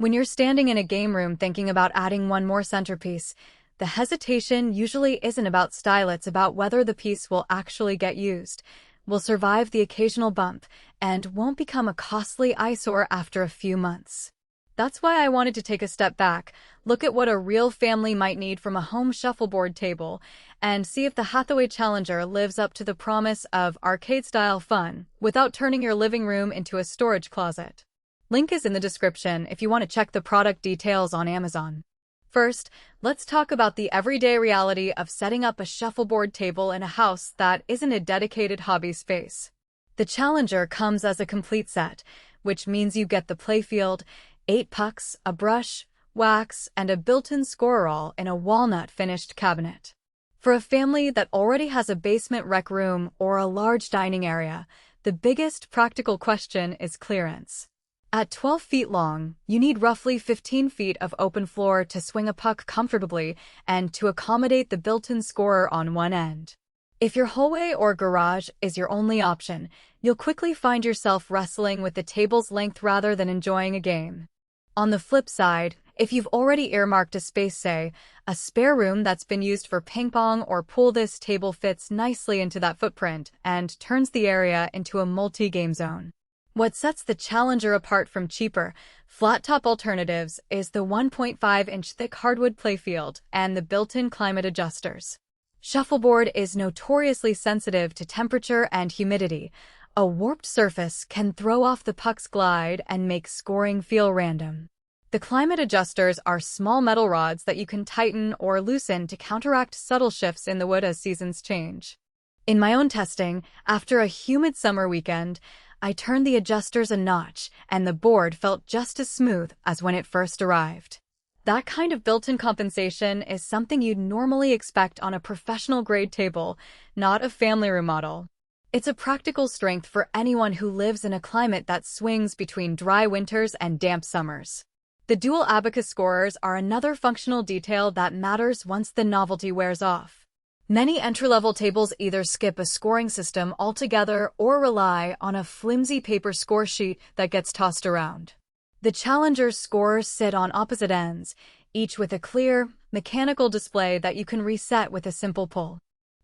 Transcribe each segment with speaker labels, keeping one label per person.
Speaker 1: When you're standing in a game room thinking about adding one more centerpiece, the hesitation usually isn't about style, it's about whether the piece will actually get used, will survive the occasional bump, and won't become a costly eyesore after a few months. That's why I wanted to take a step back, look at what a real family might need from a home shuffleboard table, and see if the Hathaway Challenger lives up to the promise of arcade-style fun without turning your living room into a storage closet. Link is in the description if you want to check the product details on Amazon. First, let's talk about the everyday reality of setting up a shuffleboard table in a house that isn't a dedicated hobby space. The Challenger comes as a complete set, which means you get the Playfield, 8 pucks, a brush, wax, and a built-in scorer all in a walnut finished cabinet. For a family that already has a basement rec room or a large dining area, the biggest practical question is clearance. At 12 feet long, you need roughly 15 feet of open floor to swing a puck comfortably and to accommodate the built-in scorer on one end. If your hallway or garage is your only option, you'll quickly find yourself wrestling with the table's length rather than enjoying a game. On the flip side, if you've already earmarked a space, say, a spare room that's been used for ping pong or pool, this table fits nicely into that footprint and turns the area into a multi-game zone. What sets the Challenger apart from cheaper, flat-top alternatives is the 1.5-inch thick hardwood playfield and the built-in climate adjusters. Shuffleboard is notoriously sensitive to temperature and humidity. A warped surface can throw off the puck's glide and make scoring feel random. The climate adjusters are small metal rods that you can tighten or loosen to counteract subtle shifts in the wood as seasons change. In my own testing, after a humid summer weekend, I turned the adjusters a notch, and the board felt just as smooth as when it first arrived. That kind of built-in compensation is something you'd normally expect on a professional-grade table, not a family room model. It's a practical strength for anyone who lives in a climate that swings between dry winters and damp summers. The dual abacus scorers are another functional detail that matters once the novelty wears off. Many entry-level tables either skip a scoring system altogether or rely on a flimsy paper score sheet that gets tossed around. The Challenger's scorers sit on opposite ends, each with a clear, mechanical display that you can reset with a simple pull.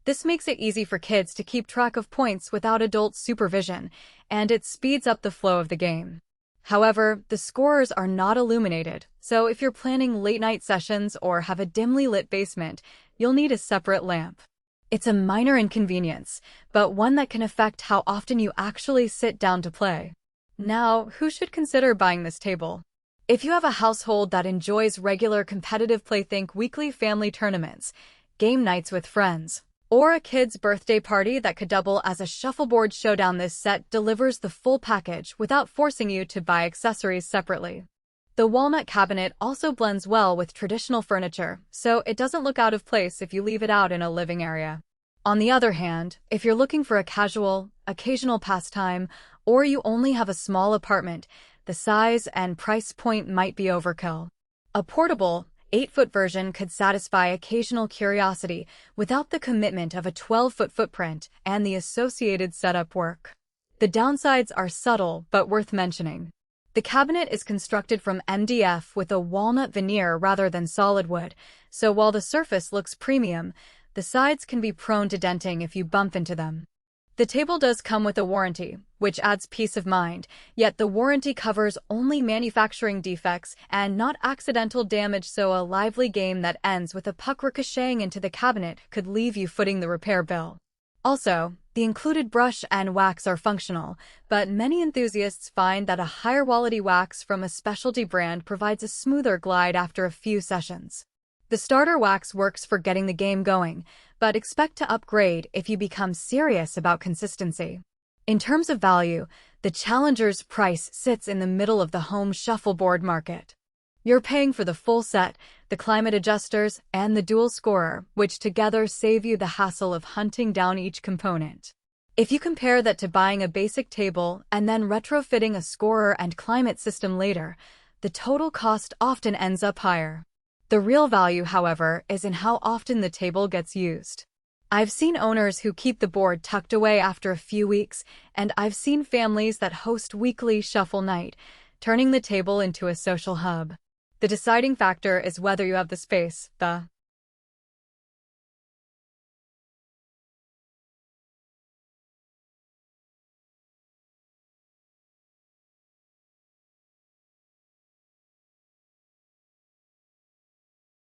Speaker 1: This makes it easy for kids to keep track of points without adult supervision, and it speeds up the flow of the game. However, the scorers are not illuminated, so if you're planning late-night sessions or have a dimly lit basement, you'll need a separate lamp. It's a minor inconvenience, but one that can affect how often you actually sit down to play. Now, who should consider buying this table? If you have a household that enjoys regular competitive play, think weekly family tournaments, game nights with friends, or a kid's birthday party that could double as a shuffleboard showdown, this set delivers the full package without forcing you to buy accessories separately. The walnut cabinet also blends well with traditional furniture, so it doesn't look out of place if you leave it out in a living area. On the other hand, if you're looking for a casual, occasional pastime, or you only have a small apartment, the size and price point might be overkill. A portable, 8-foot version could satisfy occasional curiosity without the commitment of a 12-foot footprint and the associated setup work. The downsides are subtle but worth mentioning. The cabinet is constructed from MDF with a walnut veneer rather than solid wood, so while the surface looks premium, the sides can be prone to denting if you bump into them. The table does come with a warranty, which adds peace of mind, yet the warranty covers only manufacturing defects and not accidental damage, so a lively game that ends with a puck ricocheting into the cabinet could leave you footing the repair bill. Also, the included brush and wax are functional, but many enthusiasts find that a higher quality wax from a specialty brand provides a smoother glide after a few sessions. The starter wax works for getting the game going, but expect to upgrade if you become serious about consistency. In terms of value, the Challenger's price sits in the middle of the home shuffleboard market. You're paying for the full set, the climate adjusters, and the dual scorer, which together save you the hassle of hunting down each component. If you compare that to buying a basic table and then retrofitting a scorer and climate system later, the total cost often ends up higher. The real value, however, is in how often the table gets used. I've seen owners who keep the board tucked away after a few weeks, and I've seen families that host weekly shuffle night, turning the table into a social hub. The deciding factor is whether you have the space, the